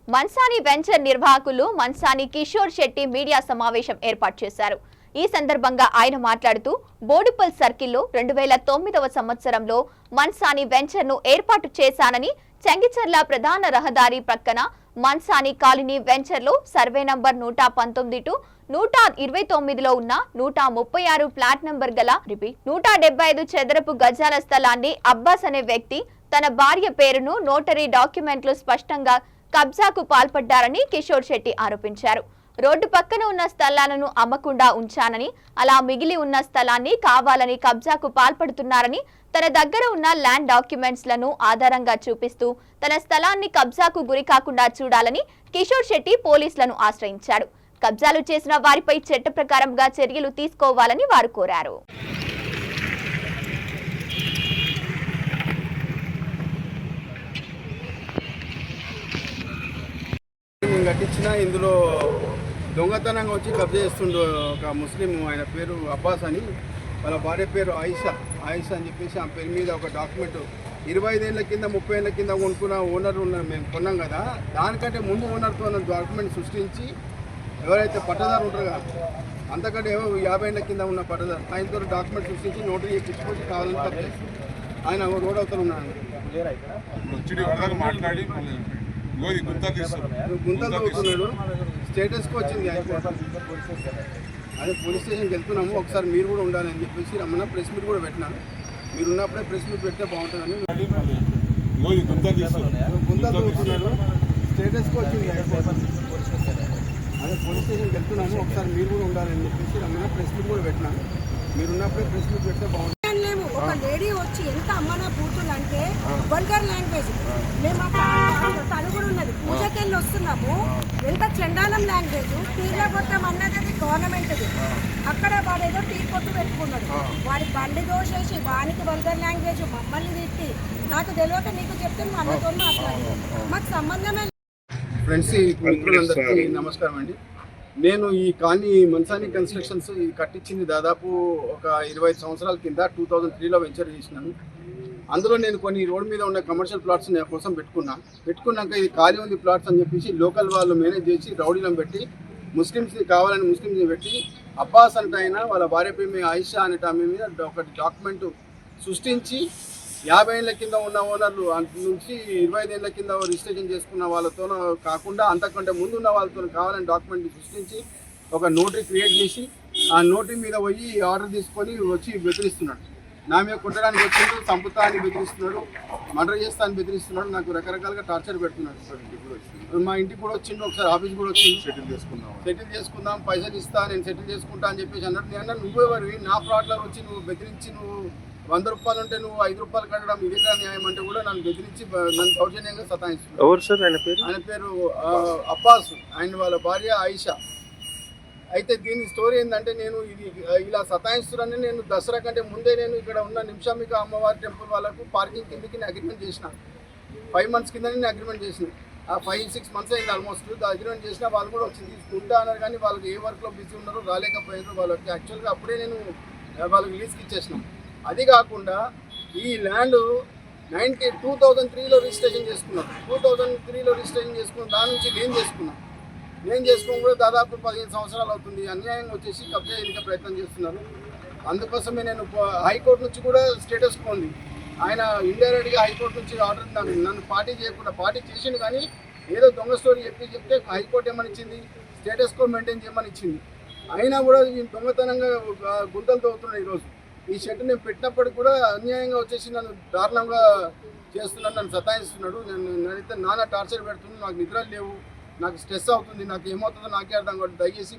Mansani venture నిర్వాహకులు Mansani Kishore Shetty media సమావేశం ఏర్పాటు చేశారు. ఈ సందర్భంగా ఆయన మాట్లాడుతూ బోడుపల్ సర్కిల్లో 2009వ సంవత్సరంలో మన్సాని వెంచర్ ను ఏర్పాటు చేశానని, చెంగిచెర్ల ప్రధాన రహదారి ప్రక్కన మన్సాని కాలనీ వెంచర్ లో సర్వే నంబర్ 119 టు 129లో ఉన్న 136 ఫ్లాట్ నంబర్ గల 175 చదరపు గజాల స్థలాన్ని అబ్బాస్ అనే వ్యక్తి తన భార్య పేరును నోటరీ డాక్యుమెంట్లు స్పష్టంగా కబ్జాకు పాల్పడ్డారని కిషోర్ శెట్టి ఆరోపించారు. రోడ్డు పక్కన ఉన్న స్థలాలను అమ్మకుండా ఉంచానని, అలా మిగిలి ఉన్న స్థలాన్ని కావాలని కబ్జాకు పాల్పడుతున్నారని, తన దగ్గర ఉన్న ల్యాండ్ డాక్యుమెంట్స్ లను ఆధారంగా చూపిస్తూ తన స్థలాన్ని కబ్జాకు గురి కాకుండా చూడాలని కిషోర్ శెట్టి పోలీసులను ఆశ్రయించాడు. కబ్జాలు చేసిన వారిపై చట్ట ప్రకారంగా చర్యలు తీసుకోవాలని వారు కోరారు. కట్టించిన ఇందులో దొంగతనంగా వచ్చి కబ్జా చేస్తుండే ఒక ముస్లిం, ఆయన పేరు అబ్బాస్ అని, వాళ్ళ భార్య పేరు ఆయిషా అని చెప్పేసి ఆ పేరు మీద ఒక డాక్యుమెంట్ 25 ఏళ్ళ కింద 30 ఏళ్ళ కింద కొనుక్కున్న ఓనర్ ఉన్న మేము కొన్నాం కదా, దానికంటే ముందు ఓనర్తో ఉన్న డాక్యుమెంట్ సృష్టించి ఎవరైతే పట్టదారు ఉంటారు కదా, అంతకంటే 50 ఏళ్ళ కింద ఉన్న పట్టదారు ఆయనతో డాక్యుమెంట్ సృష్టించి నోటరీ చేయించుకొని కావాలని కబ్జా ఆయన రోడ్ అవతల ఉన్నాడు. గుంతలు అవుతున్నాడు, స్టేటస్కి వచ్చింది. అదే పోలీస్ స్టేషన్కి వెళ్తున్నాము, ఒకసారి మీరు కూడా ఉండాలని చెప్పేసి రమ్మన్నా. ప్రెస్ మీట్ కూడా పెట్టినాను, మీరు ఉన్నప్పుడే ప్రెస్ మీట్ పెడితే బాగుంటుందని. గుంతలు అవుతున్నాడు, స్టేటస్కి వచ్చింది. అదే పోలీస్ స్టేషన్కి వెళ్తున్నాము, ఒకసారి మీరు కూడా ఉండాలని చెప్పేసి రమ్మన్నా. ప్రెస్ మీట్ కూడా పెట్టినాను, మీరు ఉన్నప్పుడే ప్రెస్ మీట్ పెడితే బాగుంటుంది. ఒక లేడీ వచ్చి ఎంత అమ్మనా కూతురు అంటే వల్గర్ లాంగ్వేజ్, మేము తను కూడా ఉన్నది పూజకెళ్ళి వస్తున్నాము, ఎంత చండాలం లాంగ్వేజ్. టీలో కొట్టాం అన్నది అది గవర్నమెంట్ది. అక్కడ వాడు ఏదో టీ కొట్టు పెట్టుకున్నాడు, వాడి బండి దోషేసి వానికి వల్గర్ లాంగ్వేజ్ మమ్మల్ని తిట్టి, నాకు తెలియక నీకు చెప్తే మా అన్నతో మాట్లాడి మాకు సంబంధమే. ఫ్రెండ్స్, మిత్రులందరికీ నమస్కారం అండి. నేను ఈ కాలనీ మన్సాని కన్స్ట్రక్షన్స్ కట్టించింది దాదాపు ఒక 25 సంవత్సరాల కింద 2003లో వెంచర్ చేసినాను. అందులో నేను కొన్ని రోడ్ మీద ఉన్న కమర్షియల్ ప్లాట్స్ నా కోసం పెట్టుకున్నాక ఇది ఖాళీ ఉంది ప్లాట్స్ అని చెప్పేసి లోకల్ వాళ్ళు మేనేజ్ చేసి రౌడీలను పెట్టి ముస్లిమ్స్ని కావాలని ముస్లిమ్స్ని పెట్టి అబ్బాస్ అంటే ఆయన వాళ్ళ భార్య పేరు ఆయిషా అనే ఆమె మీద ఒక డాక్యుమెంట్ సృష్టించి 50 ఏళ్ళ కింద ఉన్న ఓనర్లు నుంచి 25 ఏళ్ళ కింద రిజిస్ట్రేషన్ చేసుకున్న వాళ్ళతో కాకుండా అంతకంటే ముందు ఉన్న వాళ్ళతో కావాలని డాక్యుమెంట్ సృష్టించి ఒక నోటరీ క్రియేట్ చేసి ఆ నోటరీ మీద పోయి ఆర్డర్ తీసుకొని వచ్చి బెదిరిస్తున్నాడు. నా మీద కొట్టడానికి వచ్చిండు, చంపుతా అని బెదిరిస్తున్నాడు, మర్డర్ చేస్తా అని బెదిరిస్తున్నాడు, నాకు రకరకాలుగా టార్చర్ పెడుతున్నాడు. మా ఇంటికి కూడా వచ్చిండు, ఒకసారి ఆఫీస్ కూడా వచ్చింది. సెటిల్ చేసుకుందాం, పైసలు ఇస్తా, నేను సెటిల్ చేసుకుంటా అని చెప్పేసి అన్నాడు. నేను అన్నా, నువ్వెవరివి నా ప్లాట్లో వచ్చి నువ్వు బెదిరించి నువ్వు 100 రూపాయలు ఉంటే నువ్వు 5 రూపాయలు కట్టడం ఇది కూడా న్యాయం అంటే కూడా నన్ను బెదిరించి నన్ను దౌర్జన్యంగా సతాయిస్తున్నాడు. ఎవరు సార్ ఆయన పేరు? ఆయన పేరు అబ్బాస్, ఆయన వాళ్ళ భార్య ఆయిషా. అయితే దీని స్టోరీ ఏంటంటే, నేను ఇది ఇలా సతాయిస్తున్నానని నేను దసరా కంటే ముందే నేను ఇక్కడ ఉన్న నిమిషామిక అమ్మవారి టెంపుల్ వాళ్ళకు పార్కింగ్ కిందకి నేను అగ్రిమెంట్ చేసిన. 5 months కింద నేను అగ్రిమెంట్ చేసిన. ఆ 5-6 months అయింది ఆల్మోస్ట్. అగ్రిమెంట్ చేసిన వాళ్ళు కూడా వచ్చి తీసుకుంటా అన్నారు, కానీ వాళ్ళకి ఏ వర్క్లో బిజీ ఉన్నారో రాలేకపోయారు. వాళ్ళకి యాక్చువల్గా అప్పుడే నేను వాళ్ళకి లీజ్కి ఇచ్చేసిన. అది కాకుండా ఈ ల్యాండ్ 2003లో రిజిస్ట్రేషన్ చేసుకున్నాను. 2003లో రిజిస్ట్రేషన్ చేసుకున్న దాని నుంచి నేను చేసుకుని కూడా దాదాపు 15 సంవత్సరాలు అవుతుంది. అన్యాయంగా వచ్చేసి కబ్జా చేయడానికి ప్రయత్నం చేస్తున్నారు. అందుకోసమే నేను హైకోర్టు నుంచి కూడా స్టేటస్ ఉంది. ఆయన ఇండైరెక్ట్గా హైకోర్టు నుంచి ఆర్డర్ నన్ను పార్టీ చేయకుండా పార్టీ చేసిండు, కానీ ఏదో దొంగ స్టోరీ చెప్తే హైకోర్టు ఏమని ఇచ్చింది, స్టేటస్ కో మెయింటైన్ చేయమని ఇచ్చింది. అయినా కూడా ఈ దొంగతనంగా గుంతలు తవ్వుతున్నాడు. ఈరోజు ఈ షెడ్ నేను పెట్టినప్పటికి కూడా అన్యాయంగా వచ్చేసి నన్ను దారుణంగా చేస్తున్నాడు, నన్ను సతాయిస్తున్నాడు. నేనైతే నానా టార్చర్ పెడుతున్నాను, నాకు నిద్రలు లేవు, నాకు స్ట్రెస్ అవుతుంది, నాకు ఏమవుతుందో నాకే అర్థం కాదు. దయచేసి